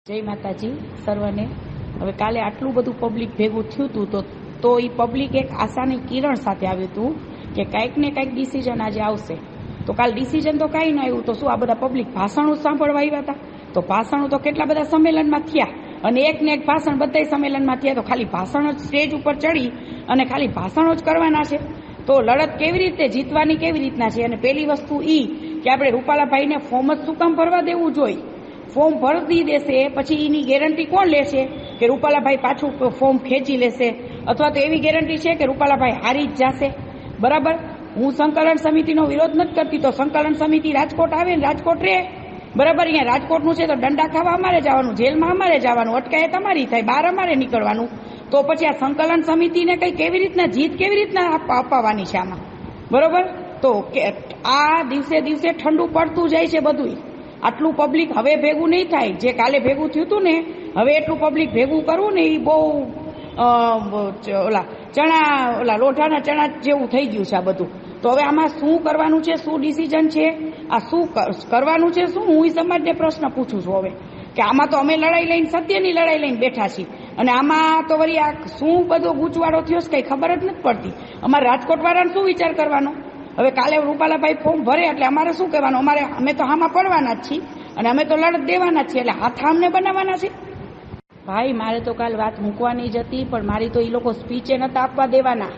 જય માતાજી સર્વને। હવે કાલે આટલું બધું પબ્લિક ભેગું થયું હતું તો એ પબ્લિક એક આશાની કિરણ સાથે આવ્યું હતું કે કંઈક ને કંઈક ડિસિઝન આજે આવશે। તો કાલ ડિસિઝન તો કાંઈ ન આવ્યું તો શું આ બધા પબ્લિક ભાષણો સાંભળવા આવ્યા હતા? તો ભાષણો તો કેટલા બધા સંમેલનમાં થયા અને એક ને એક ભાષણ બધા સંમેલનમાં થયા। તો ખાલી ભાષણો જ સ્ટેજ ઉપર ચડી અને ખાલી ભાષણો જ કરવાના છે તો લડત કેવી રીતે જીતવાની કેવી રીતના છે? અને પહેલી વસ્તુ એ કે આપણે રૂપાલાભાઈને ફોર્મ જ શું કામ ભરવા દેવું જોઈએ? ફોર્મ ભરી દેશે પછી એની ગેરંટી કોણ લેશે કે રૂપાલાભાઈ પાછું ફોર્મ ખેંચી લેશે? અથવા તો એવી ગેરંટી છે કે રૂપાલાભાઈ હારી જ જશે? બરાબર, હું સંકલન સમિતિનો વિરોધ નથી કરતી, તો સંકલન સમિતિ રાજકોટ આવે ને રાજકોટ રહે, બરાબર। અહીંયા રાજકોટનું છે તો દંડા ખાવા અમારે જવાનું, જેલમાં અમારે જવાનું, અટકાયત અમારી થાય, બહાર અમારે નીકળવાનું। તો પછી આ સંકલન સમિતિને કઈ કેવી રીતના જીત કેવી રીતના અપાવવાની છે આમાં? બરોબર, તો આ દિવસે દિવસે ઠંડુ પડતું જાય છે બધું। આટલું પબ્લિક હવે ભેગું નહીં થાય જે કાલે ભેગું થયું હતું ને, હવે એટલું પબ્લિક ભેગું કરવું ને એ બહુ ઓલા લોઢાના ચણા જેવું થઈ ગયું છે આ બધું। તો હવે આમાં શું કરવાનું છે, શું ડિસિઝન છે, આ શું કરવાનું છે, શું? હું સમાજને પ્રશ્ન પૂછું છું હવે કે આમાં તો અમે લડાઈ લઈને સત્યની લડાઈ લઈને બેઠા છીએ અને આમાં તો વળી આ શું બધો ગૂંચવાડો થયો છે કંઈ ખબર જ નથી પડતી। અમારે રાજકોટ વાળાને શું વિચાર કરવાનો? હવે કાલે રૂપાલાભાઈ ફોર્મ ભરે એટલે અમારે શું કહેવાનું? અમે તો આમાં પડવાના જ છીએ અને અમે તો લડત દેવાના જ છીએ, એટલે હાથ આમને બનાવવાના છે? ભાઈ મારે તો કાલ વાત મૂકવાની જ હતી પણ મારી તો એ લોકો સ્પીચે નતા આપવા દેવાના,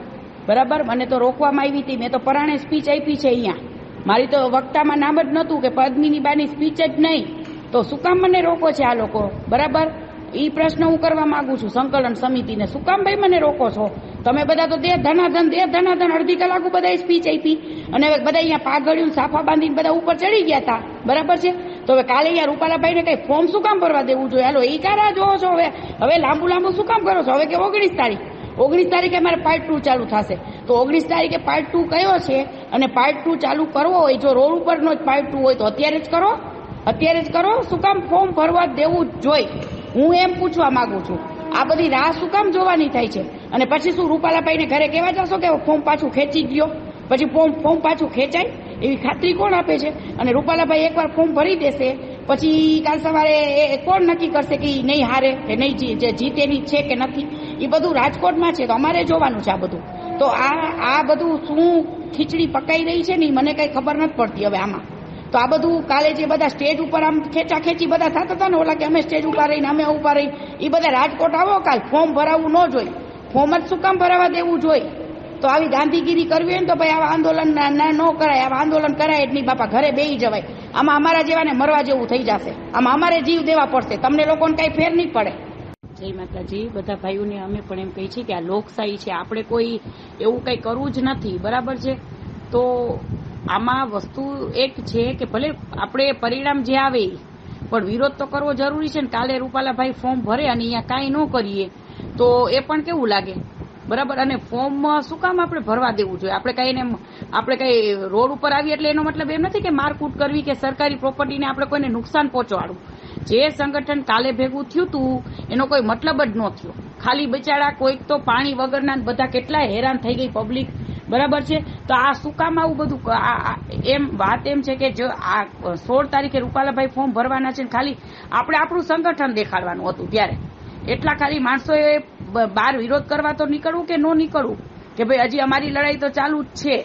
બરાબર? મને તો રોકવામાં આવી હતી, મેં તો પરાણે સ્પીચ આપી છે અહીંયા, મારી તો વક્તામાં નામ જ નહોતું કે પદ્મિની બાની સ્પીચ જ નહીં, તો શું કામ મને રોકો છે આ લોકો? બરાબર, એ પ્રશ્ન હું કરવા માંગુ છું સંકલન સમિતિને, શું કામ ભાઈ મને રોકો છો? તમે બધા તો દે ધનાધન અડધી કલાક બધા સ્પીચ આપી અને હવે બધા અહીંયા પાઘડિયું સાફા બાંધીને બધા ઉપર ચડી ગયા હતા, બરાબર છે? તો હવે કાલે અહીંયા રૂપાલાભાઈને કઈ ફોર્મ શું કામ ભરવા દેવું જોઈએ? હાલો એ કારા જોવો છો હવે લાંબુ શું કામ કરો છો? હવે કે 19 તારીખે મારે પાર્ટ 2 ચાલુ થશે, તો 19 તારીખે પાર્ટ 2 કયો છે અને પાર્ટ 2 ચાલુ કરવો હોય, જો રોડ ઉપરનો જ પાર્ટ 2 હોય તો અત્યારે જ કરો, શું કામ ફોર્મ ભરવા દેવું જ જોઈએ? હું એમ પૂછવા માંગુ છું, આ બધી રાહ શું કામ જોવાની થાય છે? અને પછી શું રૂપાલાભાઈને ઘરે કહેવા જશો કે ફોર્મ પાછું ખેંચી ગયો? પછી ફોર્મ પાછું ખેંચાય એવી ખાતરી કોણ આપે છે? અને રૂપાલાભાઈ એકવાર ફોર્મ ભરી દેશે પછી કાલ સવારે કોણ નક્કી કરશે કે નહીં હારે કે નહીં જીતેની છે કે નથી? એ બધું રાજકોટમાં છે તો અમારે જોવાનું છે આ બધું। તો આ બધું શું ખીચડી પકાઈ રહી છે ને મને કઈ ખબર નથી પડતી હવે આમાં। તો આ બધું કાલે જે બધા સ્ટેજ ઉપર આમ ખેંચી બધા થતા હતા ને, ઓલા કે અમે સ્ટેજ ઉપર રહીને અમે ઉપર રહી, એ બધા રાજકોટ આવો કાલ, ફોર્મ ભરાવવું ન જોઈએ, ફોર્મ જ શું કામ ભરાવા દેવું જોઈએ? તો આવી ગાંધીગીરી કરવી હોય ને તો ભાઈ આવા આંદોલન ન કરાય, આવા આંદોલન કરાય જ નહીં બાપા, ઘરે બેસી જવાય। આમાં અમારા જેવાને મરવા જેવું થઈ જશે, આમાં અમારે જીવ દેવા પડશે, તમને લોકોને કઈ ફેર નહીં પડે। જય માતાજી બધા ભાઈઓને અમે પણ એમ કહી છીએ કે આ લોકશાહી છે, આપણે કોઈ એવું કંઈ કરવું જ નથી, બરાબર છે? તો આમાં વસ્તુ એક છે કે ભલે આપણે પરિણામ જે આવે પણ વિરોધ તો કરવો જરૂરી છે ને। કાલે રૂપાલાભાઈ ફોર્મ ભરે અને અહીંયા કાંઈ ન કરીએ તો એ પણ કેવું લાગે, બરાબર? અને ફોર્મ શું કામ આપણે ભરવા દેવું જોઈએ? આપણે કઈ રોડ ઉપર આવીએ એટલે એનો મતલબ એમ નથી કે મારકૂટ કરવી કે સરકારી પ્રોપર્ટીને આપણે કોઈને નુકસાન પહોંચાડવું। જે સંગઠન કાલે ભેગું થયું હતું એનો કોઈ મતલબ જ ન થયો, ખાલી બિચારા કોઈક તો પાણી વગરના બધા કેટલા હેરાન થઈ ગઈ પબ્લિક, બરાબર છે? તો આ શું કામ આવું બધું? એમ વાત એમ છે કે જો આ 16 તારીખે રૂપાલાભાઈ ફોર્મ ભરવાના છે, ખાલી આપણે આપણું સંગઠન દેખાડવાનું હતું ત્યારે એટલા ખાલી માણસોએ બહાર વિરોધ કરવા તો નીકળવું કે ન નીકળવું કે ભાઈ હજી અમારી લડાઈ તો ચાલુ જ છે,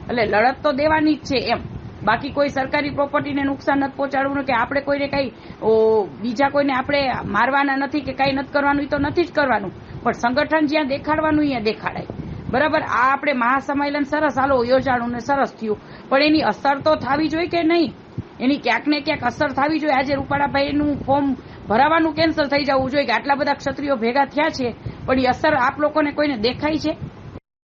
એટલે લડત તો દેવાની જ છે એમ। બાકી કોઈ સરકારી પ્રોપર્ટીને નુકસાન નથી પહોંચાડવું કે આપણે કોઈને કઈ બીજા કોઈને આપણે મારવાના નથી કે કઈ નથી કરવાનું, એ તો નથી જ કરવાનું, પણ સંગઠન જ્યાં દેખાડવાનું અહીંયા દેખાડાય, બરાબર? આ આપણે મહાસંમેલન સરસ હાલો યોજાણું ને સરસ થયું પણ એની અસર તો થવી જોઈએ કે નહીં? એની ક્યાંક ને ક્યાંક અસર થવી જોઈએ। આજે રૂપાલાભાઈનું ફોર્મ ભરાવાનું કેન્સલ થઈ જવું જોઈએ કે આટલા બધા ક્ષત્રિયો ભેગા થયા છે પણ એ અસર આપ લોકોને કોઈને દેખાય છે?